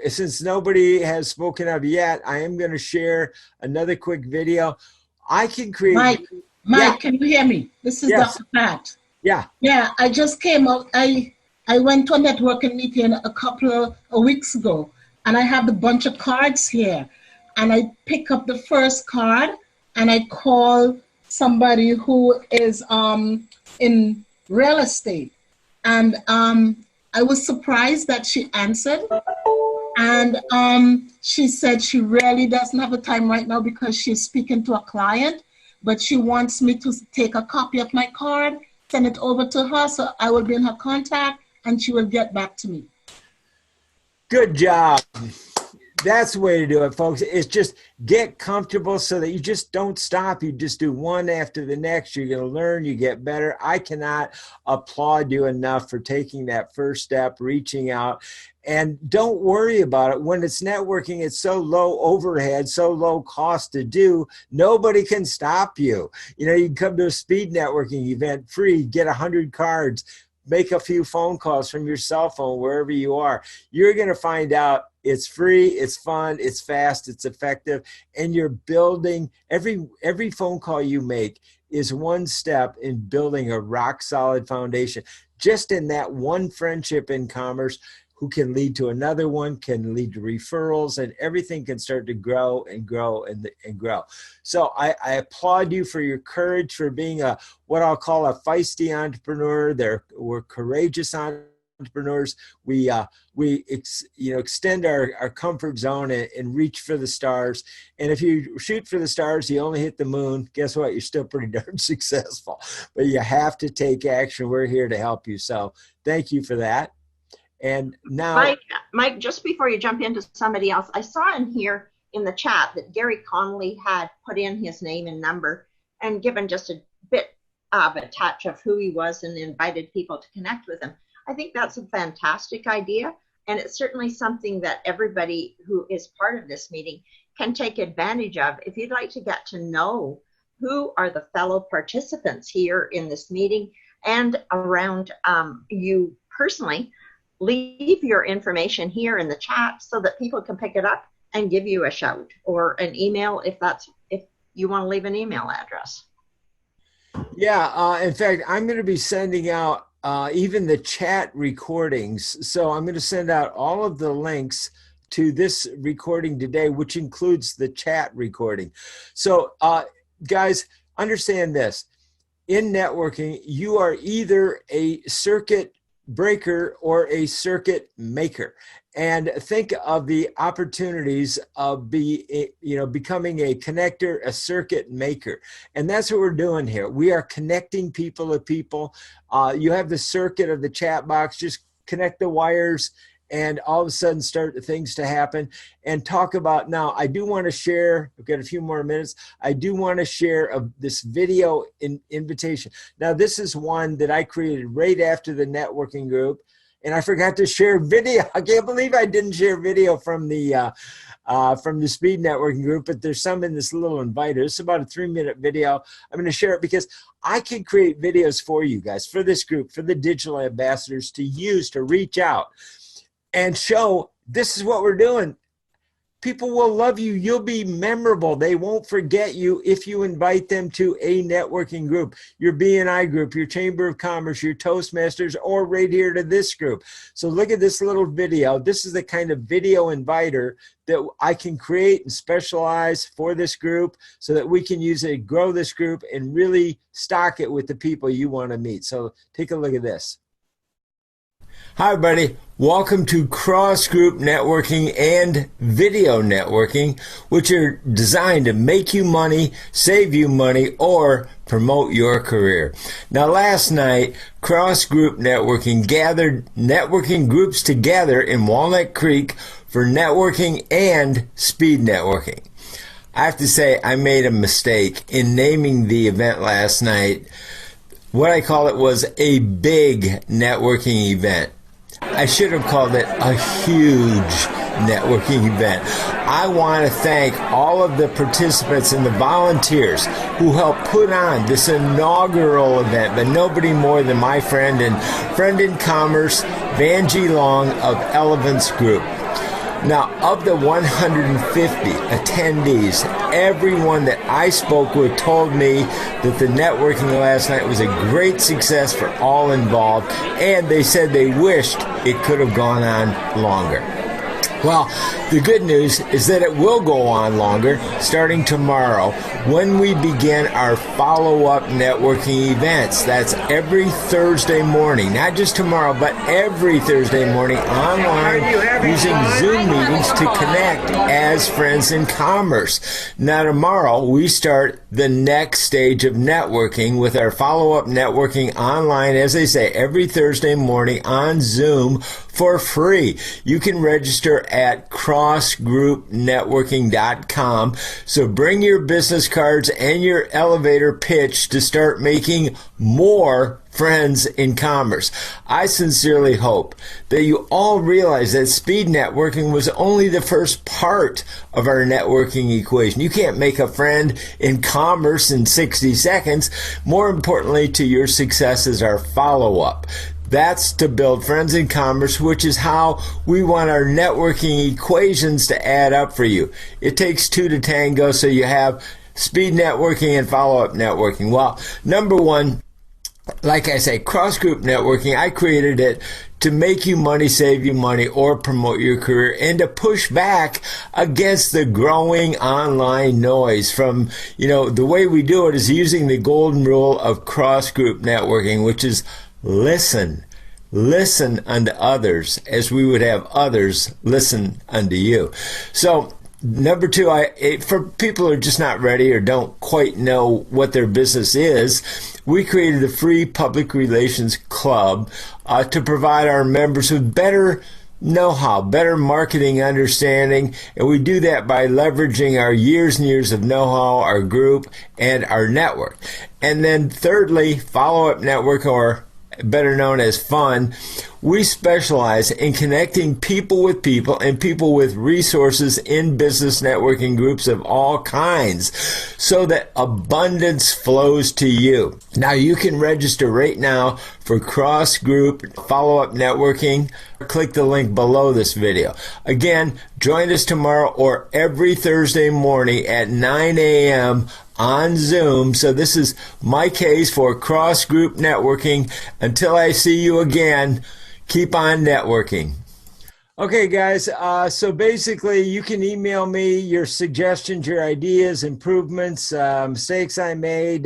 [SPEAKER 1] Since nobody has spoken of yet, I am going to share another quick video. I can create.
[SPEAKER 9] Mike,
[SPEAKER 1] yeah.
[SPEAKER 9] Can you hear me? This is
[SPEAKER 1] Yes.
[SPEAKER 9] Dr. Pat.
[SPEAKER 1] Yeah.
[SPEAKER 9] Yeah, I just came out. I went to a networking meeting a couple of weeks ago, and I have a bunch of cards here. And I pick up the first card, and I call somebody who is in real estate. And I was surprised that she answered. And she said she really doesn't have the time right now because she's speaking to a client, but she wants me to take a copy of my card, send it over to her, so I will be in her contact, and she will get back to me.
[SPEAKER 1] Good job. That's the way to do it, folks. It's just get comfortable so that you just don't stop. You just do one after the next. You're going to learn, you get better. I cannot applaud you enough for taking that first step, reaching out. And don't worry about it. When it's networking, it's so low overhead, so low cost to do, nobody can stop you. You can come to a speed networking event free, get 100 cards, make a few phone calls from your cell phone, wherever you are. You're going to find out it's free, it's fun, it's fast, it's effective, and you're building, every phone call you make is one step in building a rock solid foundation. Just in that one friendship in commerce, who can lead to another one, can lead to referrals, and everything can start to grow and grow and grow. So I applaud you for your courage, for being what I'll call a feisty entrepreneur. We're courageous entrepreneurs. We extend our comfort zone and reach for the stars. And if you shoot for the stars, you only hit the moon. Guess what? You're still pretty darn successful. But you have to take action. We're here to help you. So thank you for that. And now,
[SPEAKER 8] Mike, just before you jump into somebody else, I saw in here in the chat that Gary Connolly had put in his name and number and given just a bit a touch of who he was and invited people to connect with him. I think that's a fantastic idea. And it's certainly something that everybody who is part of this meeting can take advantage of. If you'd like to get to know who are the fellow participants here in this meeting and around you personally, leave your information here in the chat so that people can pick it up and give you a shout or an email if you want to leave an email address.
[SPEAKER 1] Yeah, in fact, I'm going to be sending out even the chat recordings. So I'm going to send out all of the links to this recording today, which includes the chat recording. So guys, understand this. In networking, you are either a circuit breaker or a circuit maker. And think of the opportunities of becoming a connector, a circuit maker. And that's what we're doing here. We are connecting people to people. You have the circuit of the chat box, just connect the wires and all of a sudden start things to happen. And talk about, now I do want to share, I've got a few more minutes, I do want to share this video invitation. Now this is one that I created right after the networking group. And I forgot to share video. I can't believe I didn't share video from the speed networking group, but there's some in this little inviter. It's about a 3-minute video. I'm going to share it because I can create videos for you guys, for this group, for the digital ambassadors to use to reach out and show this is what we're doing. People will love you. You'll be memorable. They won't forget you if you invite them to a networking group, your BNI group, your Chamber of Commerce, your Toastmasters, or right here to this group. So look at this little video. This is the kind of video inviter that I can create and specialize for this group so that we can use it to grow this group and really stock it with the people you want to meet. So take a look at this. Hi, everybody. Welcome to Cross Group Networking and Video Networking, which are designed to make you money, save you money, or promote your career. Now, last night, Cross Group Networking gathered networking groups together in Walnut Creek for networking and speed networking. I have to say, I made a mistake in naming the event last night. What I call it was a big networking event. I should have called it a huge networking event. I want to thank all of the participants and the volunteers who helped put on this inaugural event, but nobody more than my friend in commerce, Vanjie Long of Elevance Group. Now, of the 150 attendees, everyone that I spoke with told me that the networking last night was a great success for all involved, and they said they wished it could have gone on longer. Well, the good news is that it will go on longer starting tomorrow when we begin our follow-up networking events. That's every Thursday morning, not just tomorrow, but every Thursday morning online using Zoom meetings to connect as friends in commerce. Now tomorrow we start the next stage of networking with our follow-up networking online, as they say, every Thursday morning on Zoom for free. You can register at crossgroupnetworking.com. So bring your business cards and your elevator pitch to start making more friends in commerce. I sincerely hope that you all realize that speed networking was only the first part of our networking equation. You can't make a friend in commerce in 60 seconds. More importantly to your success is our follow-up. That's to build friends in commerce, which is how we want our networking equations to add up for you. It takes two to tango, so you have speed networking and follow-up networking. Well, number one, like I say, cross-group networking, I created it to make you money, save you money, or promote your career, and to push back against the growing online noise from, the way we do it is using the golden rule of cross-group networking, which is listen unto others as we would have others listen unto you. So number two, for people who are just not ready or don't quite know what their business is, we created a free public relations club to provide our members with better know-how, better marketing understanding, and we do that by leveraging our years and years of know-how, our group, and our network. And then thirdly, follow-up network, or better known as fun. We specialize in connecting people with people and people with resources in business networking groups of all kinds so that abundance flows to you. Now you can register right now for cross-group follow-up networking. Click the link below this video. Again, join us tomorrow or every Thursday morning at 9 a.m. on Zoom. So this is Mike Hayes for Cross-Group Networking. Until I see you again, keep on networking. Okay, guys, so basically you can email me your suggestions, your ideas, improvements, mistakes I made,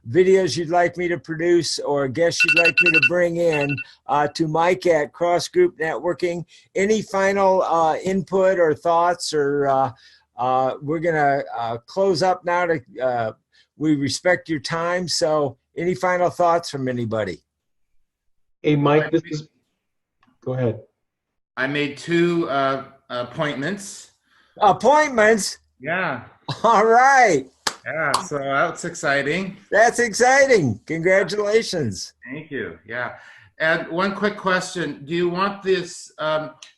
[SPEAKER 1] videos you'd like me to produce, or guests you'd like me to bring in to Mike at Cross Group Networking. Any final input or thoughts, or we're going to close up now. We respect your time, so any final thoughts from anybody?
[SPEAKER 10] Hey, Mike, go ahead.
[SPEAKER 6] I made 2 appointments.
[SPEAKER 1] Appointments?
[SPEAKER 6] Yeah.
[SPEAKER 1] All right.
[SPEAKER 6] Yeah, so that's exciting.
[SPEAKER 1] That's exciting. Congratulations.
[SPEAKER 6] Thank you. Yeah. And one quick question. Do you want this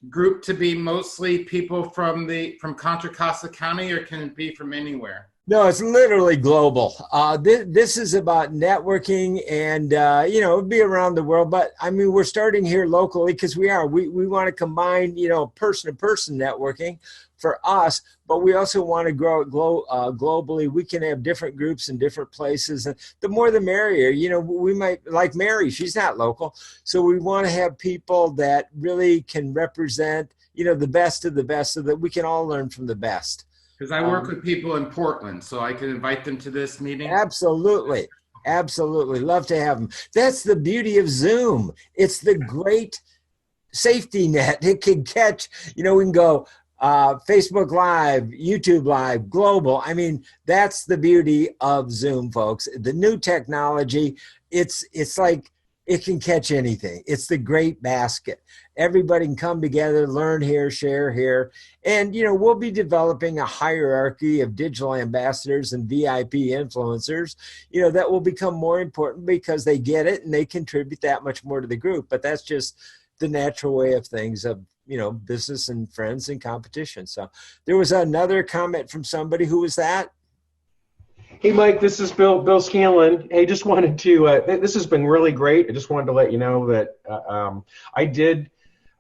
[SPEAKER 6] group to be mostly people from Contra Costa County, or can it be from anywhere?
[SPEAKER 1] No, it's literally global. This is about networking, and it'll be around the world. But I mean, we're starting here locally because we want to combine, person-to-person networking for us, but we also want to grow it globally. We can have different groups in different places, and the more the merrier. We might, like Mary, she's not local, so we want to have people that really can represent, the best of the best, so that we can all learn from the best.
[SPEAKER 6] Because I work with people in Portland, so I can invite them to this meeting.
[SPEAKER 1] Absolutely. Absolutely. Love to have them. That's the beauty of Zoom. It's the great safety net. It can catch, we can go Facebook Live, YouTube Live, global. I mean, that's the beauty of Zoom, folks. The new technology, it's like it can catch anything. It's the great basket. Everybody can come together, learn here, share here. And, we'll be developing a hierarchy of digital ambassadors and VIP influencers, that will become more important because they get it and they contribute that much more to the group. But that's just the natural way of things, of, business and friends and competition. So there was another comment from somebody. Who was that?
[SPEAKER 10] Hey, Mike, this is Bill Scanlon. Hey, just wanted to, this has been really great. I just wanted to let you know that I did,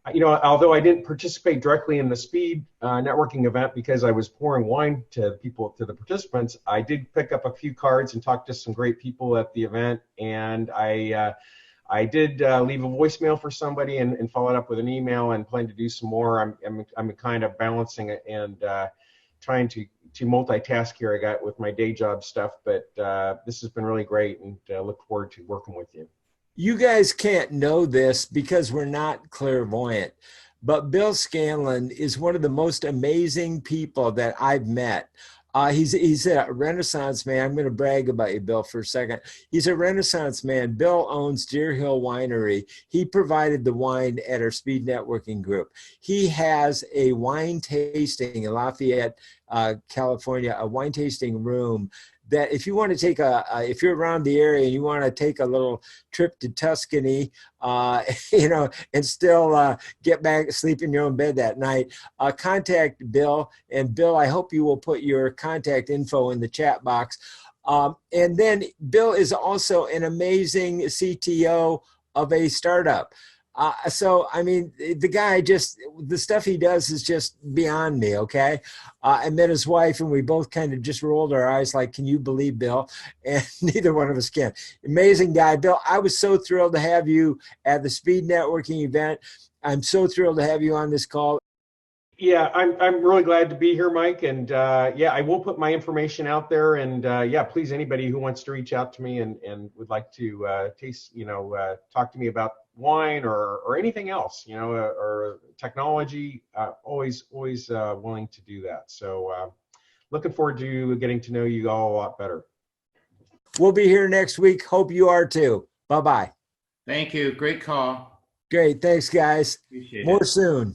[SPEAKER 10] although I didn't participate directly in the speed networking event because I was pouring wine to the participants, I did pick up a few cards and talk to some great people at the event. And I did leave a voicemail for somebody and followed up with an email and plan to do some more. I'm kind of balancing it and trying to multitask here. I got with my day job stuff, but this has been really great, and look forward to working with you.
[SPEAKER 1] You guys can't know this because we're not clairvoyant, but Bill Scanlon is one of the most amazing people that I've met. He's a Renaissance man. I'm going to brag about you, Bill, for a second. He's a Renaissance man. Bill owns Deer Hill Winery. He provided the wine at our speed networking group. He has a wine tasting in Lafayette, California, a wine tasting room that if you want to take if you're around the area and you want to take a little trip to Tuscany, and still get back, sleep in your own bed that night, contact Bill. And Bill, I hope you will put your contact info in the chat box. And then Bill is also an amazing CTO of a startup. So, I mean, the guy the stuff he does is just beyond me, okay? I met his wife and we both kind of just rolled our eyes like, can you believe Bill? And neither one of us can. Amazing guy. Bill, I was so thrilled to have you at the Speed Networking event. I'm so thrilled to have you on this call.
[SPEAKER 10] Yeah, I'm really glad to be here, Mike. And I will put my information out there. And please, anybody who wants to reach out to me and would like to talk to me about wine or anything else, or technology, always willing to do that. So looking forward to getting to know you all a lot better.
[SPEAKER 1] We'll be here next week. Hope you are too. Bye-bye.
[SPEAKER 6] Thank you. Great call.
[SPEAKER 1] Great. Thanks, guys.
[SPEAKER 6] Appreciate
[SPEAKER 1] More
[SPEAKER 6] it.
[SPEAKER 1] soon.